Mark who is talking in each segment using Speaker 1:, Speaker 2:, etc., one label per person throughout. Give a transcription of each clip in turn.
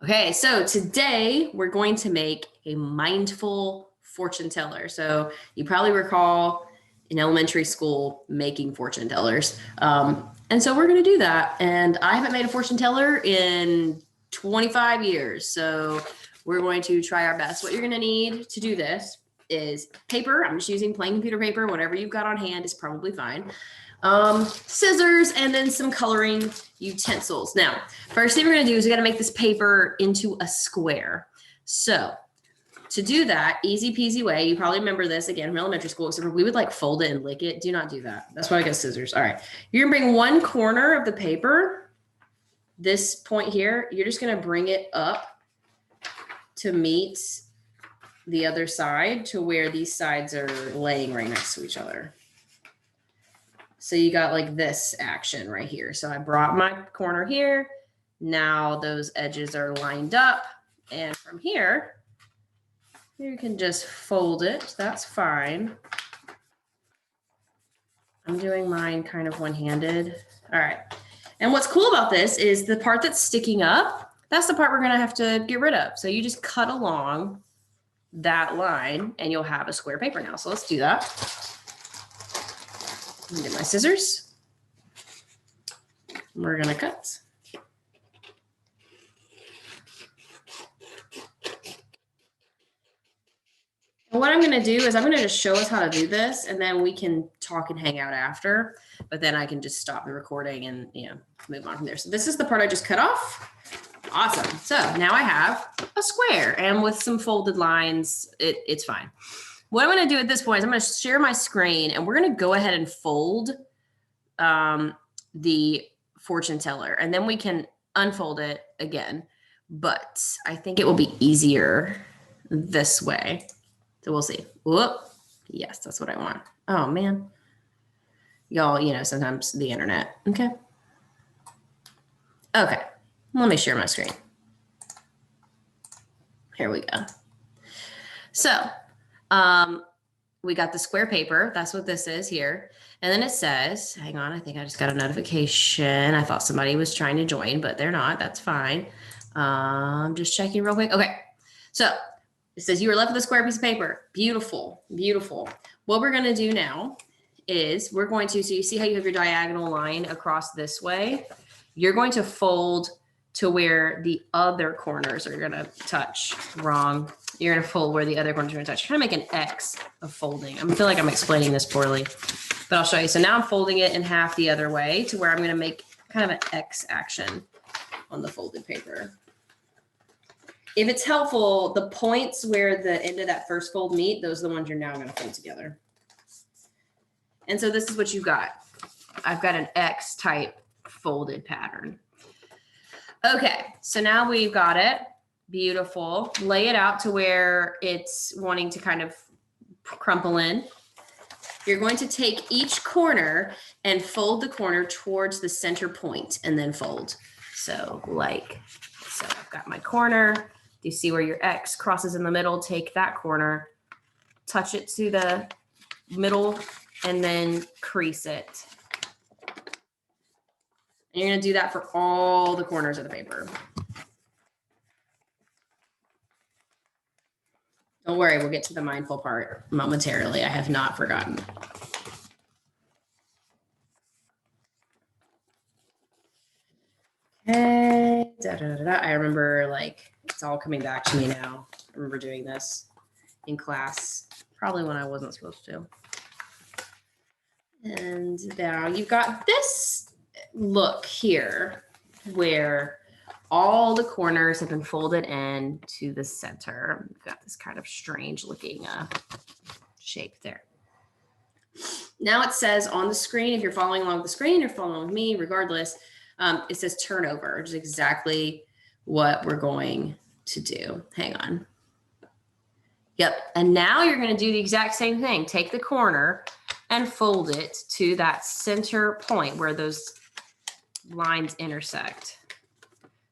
Speaker 1: Okay, so today we're going to make a mindful fortune teller. So you probably recall in elementary school making fortune tellers. And so we're going to do that. And I haven't made a fortune teller in 25 years. So we're going to try our best. What you're going to need to do this is paper. I'm just using plain computer paper. Whatever you've got on hand is probably fine. Scissors, and then some coloring utensils. Now, first thing we're going to do is we got to make this paper into a square. So to do that, easy peasy way, you probably remember this again from elementary school, except for we would like fold it and lick it. Do not do that. That's why I got scissors. All right. You're going to bring one corner of the paper, this point here, you're just going to bring it up to meet the other side to where these sides are laying right next to each other. So you got like this action right here. So I brought my corner here. Now those edges are lined up. And from here, you can just fold it. That's fine. I'm doing mine kind of one-handed. All right. And what's cool about this is the part that's sticking up, that's the part we're going to have to get rid of. So you just cut along that line and you'll have a square paper now. So let's do that. Let me get my scissors. We're going to cut. And what I'm going to do is I'm going to just show us how to do this, and then we can talk and hang out after, but then I can just stop the recording and, move on from there. So this is the part I just cut off. Awesome. So now I have a square, and with some folded lines, it's fine. What I'm going to do at this point is I'm going to share my screen, and we're going to go ahead and fold the fortune teller, and then we can unfold it again. But I think it will be easier this way. So we'll see. Whoop. Yes, that's what I want. Oh, man. Y'all, sometimes the internet. Okay. Okay. Let me share my screen. Here we go. So we got the square paper. That's what this is here. And then it says, hang on, I think I just got a notification. I thought somebody was trying to join, but they're not. That's fine. Just checking real quick. Okay. So it says you were left with a square piece of paper. Beautiful, beautiful. What we're going to do now is we're going to, so you see how you have your diagonal line across this way? You're going to fold to where the other corners are going to touch. Wrong. You're going to fold where the other corners are going to touch. You're going to make an X of folding. I feel like I'm explaining this poorly, but I'll show you. So now I'm folding it in half the other way to where I'm going to make kind of an X action on the folded paper. If it's helpful, the points where the end of that first fold meet, those are the ones you're now going to fold together. And so this is what you've got. I've got an X type folded pattern. Okay, so now we've got it. Beautiful. Lay it out to where it's wanting to kind of crumple in. You're going to take each corner and fold the corner towards the center point and then fold. So I've got my corner. You see where your X crosses in the middle, take that corner, touch it to the middle, and then crease it. And you're going to do that for all the corners of the paper. Don't worry, we'll get to the mindful part momentarily. I have not forgotten. Okay. I remember it's all coming back to me now. I remember doing this in class, probably when I wasn't supposed to. And now you've got this look here where all the corners have been folded in to the center. We've got this kind of strange looking shape there. Now it says on the screen, if you're following along with the screen, you're following with me, regardless, it says turnover, which is exactly what we're going to do. Hang on. Yep. And now you're going to do the exact same thing. Take the corner and fold it to that center point where those lines intersect.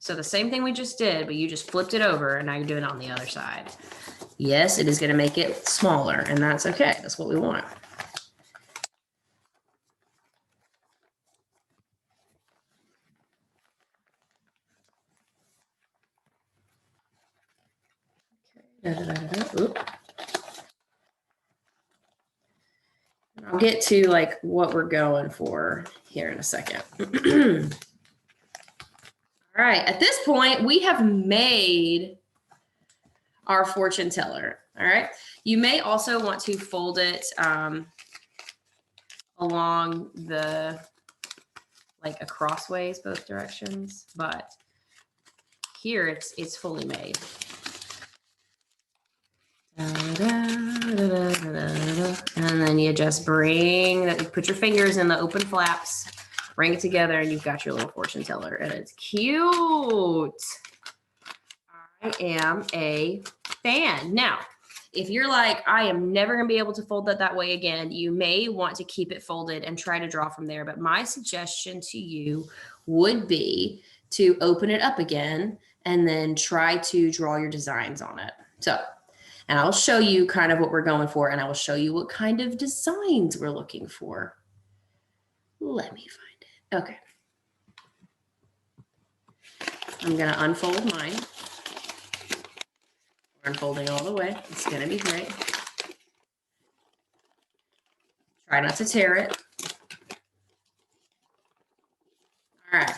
Speaker 1: So the same thing we just did, but you just flipped it over and now you're doing it on the other side. Yes, it is going to make it smaller, and that's okay. That's what we want. Oop. I'll get to like what we're going for here in a second. All right, at this point, we have made our fortune teller. All right, you may also want to fold it along the, like crossways, both directions, but here it's fully made. And then you just put your fingers in the open flaps, bring it together, and you've got your little fortune teller, and it's cute. I am a fan. Now, if you're like, I am never going to be able to fold that way again, you may want to keep it folded and try to draw from there. But my suggestion to you would be to open it up again and then try to draw your designs on it. So, and I'll show you kind of what we're going for, and I will show you what kind of designs we're looking for. Let me find it. Okay. I'm going to unfold mine. We're unfolding all the way. It's going to be great. Try not to tear it. All right.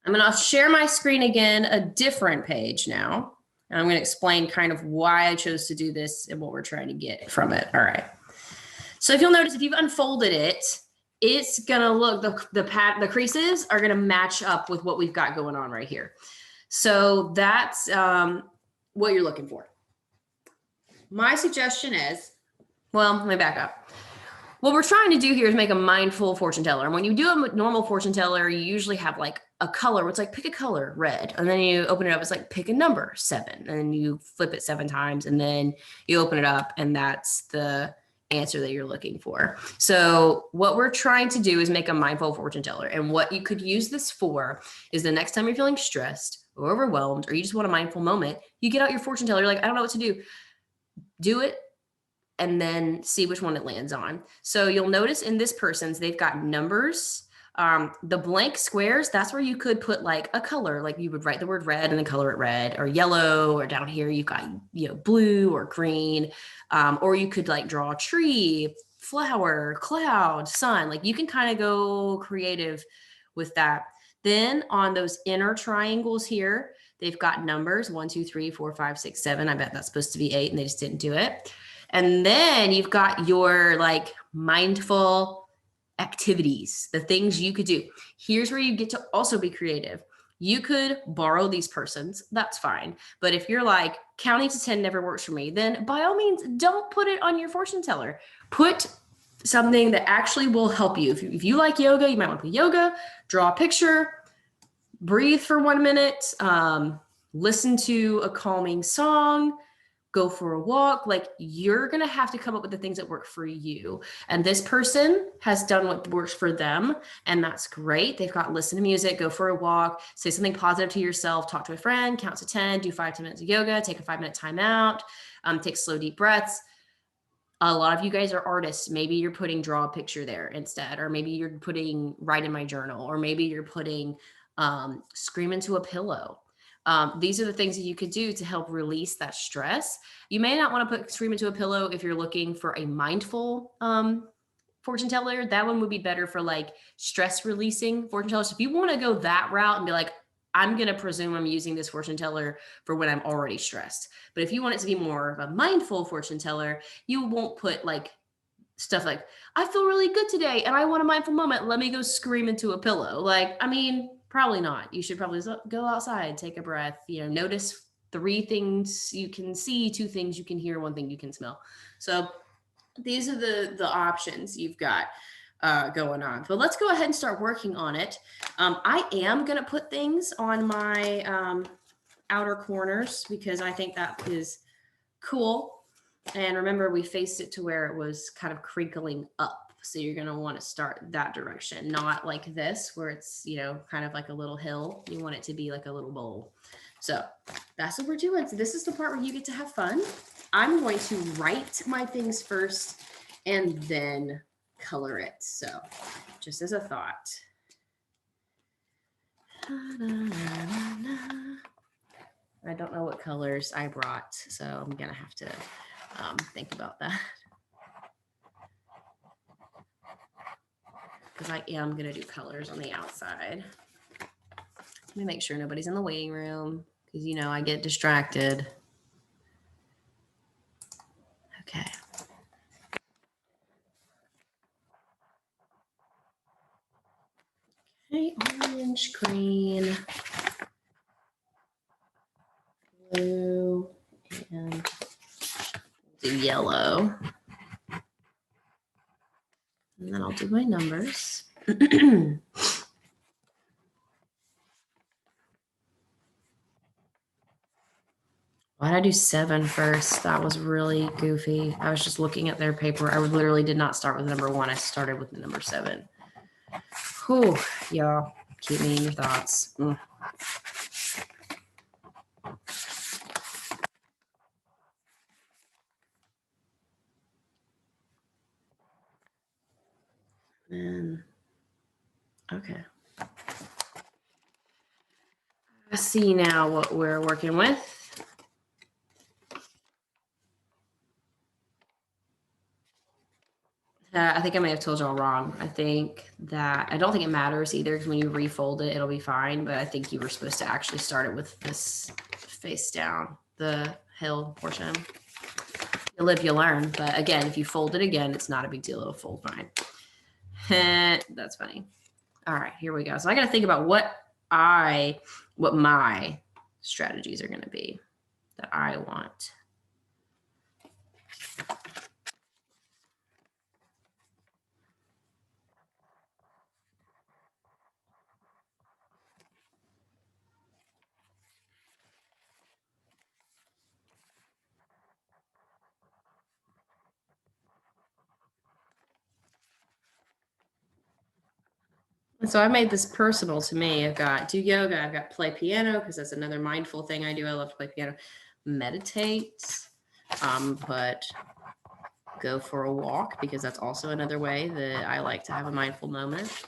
Speaker 1: I'm going to share my screen again, a different page now. And I'm going to explain kind of why I chose to do this and what we're trying to get from it. All right. So if you'll notice, if you've unfolded it, it's going to look, the creases are going to match up with what we've got going on right here. So that's what you're looking for. My suggestion is, well, let me back up. What we're trying to do here is make a mindful fortune teller. And when you do a normal fortune teller, you usually have like a color. It's like pick a color, red. And then you open it up, it's like pick a number, 7. And you flip it 7 times and then you open it up and that's the answer that you're looking for. So what we're trying to do is make a mindful fortune teller. And what you could use this for is the next time you're feeling stressed or overwhelmed, or you just want a mindful moment, you get out your fortune teller. You're like, I don't know what to do. Do it and then see which one it lands on. So you'll notice in this person's, they've got numbers. The blank squares, that's where you could put like a color, like you would write the word red and then color it red, or yellow, or down here you've got, you know, blue or green, or you could like draw a tree, flower, cloud, sun. Like you can kind of go creative with that. Then on those inner triangles here, they've got numbers 1, 2, 3, 4, 5, 6, 7. I bet that's supposed to be 8 and they just didn't do it. And then you've got your like mindful activities, the things you could do. Here's where you get to also be creative. You could borrow these persons, that's fine. But if you're like, counting to 10 never works for me, then by all means, don't put it on your fortune teller. Put something that actually will help you. If you like yoga, you might want to put yoga, draw a picture, breathe for 1 minute, listen to a calming song, go for a walk. Like you're going to have to come up with the things that work for you. And this person has done what works for them. And that's great. They've got listen to music, go for a walk, say something positive to yourself, talk to a friend, count to 10, do 5 to 10 minutes of yoga, take a 5-minute time out, take slow, deep breaths. A lot of you guys are artists. Maybe you're putting draw a picture there instead, or maybe you're putting write in my journal, or maybe you're putting scream into a pillow. These are the things that you could do to help release that stress. You may not want to put scream into a pillow if you're looking for a mindful fortune teller. That one would be better for like stress releasing fortune tellers. If you want to go that route and be like, I'm going to presume I'm using this fortune teller for when I'm already stressed. But if you want it to be more of a mindful fortune teller, you won't put like stuff like, I feel really good today and I want a mindful moment. Let me go scream into a pillow. Like, I mean, probably not. You should probably go outside, take a breath, you know, notice 3 things you can see, 2 things you can hear, 1 thing you can smell. So these are the options you've got going on. But let's go ahead and start working on it. I am going to put things on my outer corners because I think that is cool. And remember, we faced it to where it was kind of crinkling up. So you're going to want to start that direction, not like this, where it's, you know, kind of like a little hill. You want it to be like a little bowl. So that's what we're doing. So this is the part where you get to have fun. I'm going to write my things first and then color it. So just as a thought. I don't know what colors I brought, so I'm gonna have to think about that. Because I am gonna do colors on the outside. Let me make sure nobody's in the waiting room, because you know I get distracted. Okay. Okay, orange, green, blue, and do yellow. And then I'll do my numbers. Why did I do 7 first? That was really goofy. I was just looking at their paper. I literally did not start with number 1. I started with the number 7. Whew, y'all, keep me in your thoughts. And okay. Let's see now what we're working with. I think I may have told y'all wrong. I think that I don't think it matters either, because when you refold it, it'll be fine. But I think you were supposed to actually start it with this face down, the hill portion. You live, you learn. But again, if you fold it again, it's not a big deal. It'll fold fine. That's funny. All right, here we go. So I got to think about what my strategies are going to be that I want. And so I made this personal to me. I've got do yoga, I've got play piano, because that's another mindful thing I do. I love to play piano. Meditate, but go for a walk, because that's also another way that I like to have a mindful moment.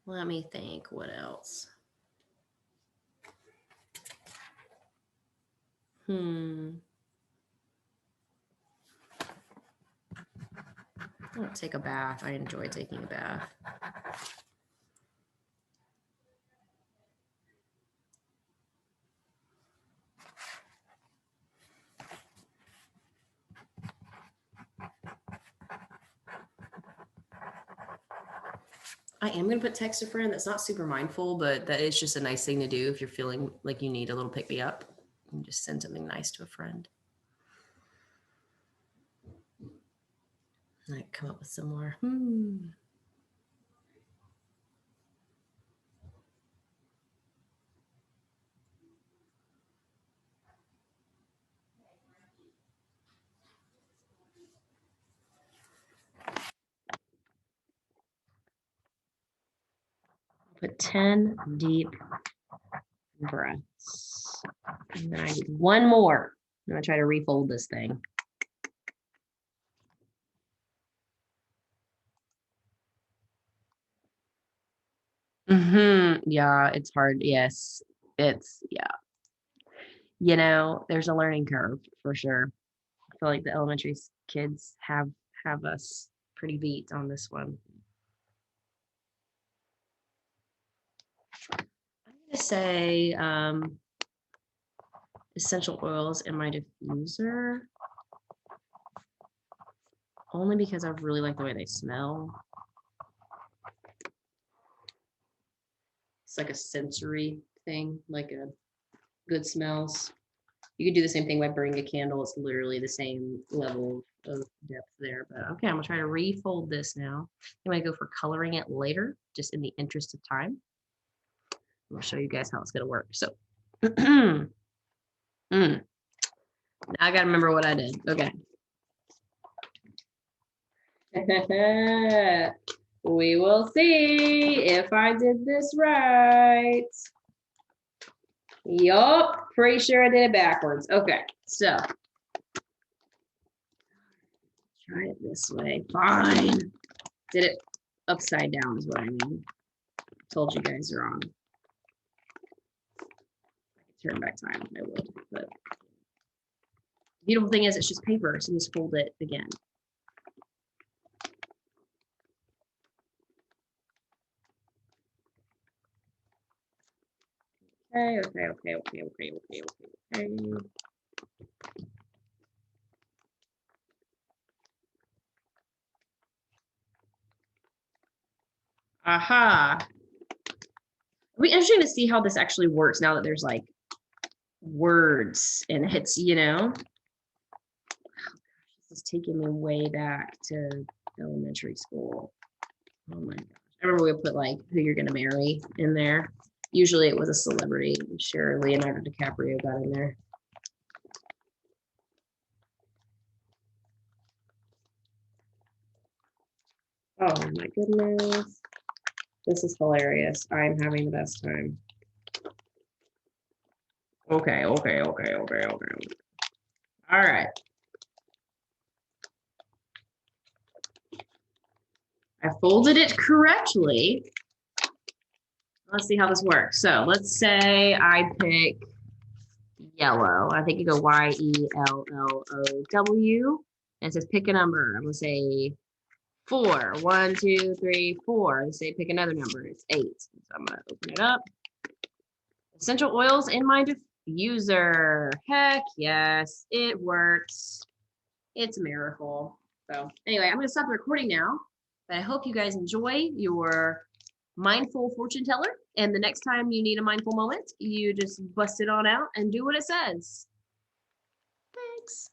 Speaker 1: Let me think, what else? I want to take a bath. I enjoy taking a bath. I am going to put text a friend. That's not super mindful, but that is just a nice thing to do if you're feeling like you need a little pick me up. You can just send something nice to a friend. I come up with some more. Put 10 deep breaths. And then I need one more. I'm going to try to refold this thing. Yeah, it's hard. Yes, it's, yeah. You know, there's a learning curve for sure. I feel like the elementary kids have us pretty beat on this one. I'm gonna say essential oils in my diffuser, only because I really like the way they smell. It's like a sensory thing, like a good smells. You could do the same thing by burning a candle. It's literally the same level of depth there. But okay, I'm gonna try to refold this now. I'm gonna go for coloring it later, just in the interest of time. I'll show you guys how it's gonna work. So now I gotta remember what I did. Okay. We will see if I did this right. Yup, pretty sure I did it backwards. Okay, so try it this way. Fine. Did it upside down is what I mean. told you guys wrong. Turn back time, I would. But the beautiful thing is it's just paper, so just fold it again. Okay. Aha. It'll be interesting to see how this actually works now that there's like words and it's, you know. This is taking me way back to elementary school. Oh my gosh. I remember we would put like who you're gonna marry in there. Usually it was a celebrity. I'm sure Leonardo DiCaprio got in there. Oh my goodness. This is hilarious. I'm having the best time. Okay. All right. I folded it correctly. Let's see how this works. So let's say I pick yellow. I think you go YELLOW. And it says pick a number. I'm going to say 4. 1, 2, 3, 4. And say pick another number. It's 8. So I'm going to open it up. Essential oils in my diffuser. Heck yes, it works. It's a miracle. So anyway, I'm going to stop the recording now. But I hope you guys enjoy your mindful fortune teller. And the next time you need a mindful moment, you just bust it on out and do what it says. Thanks.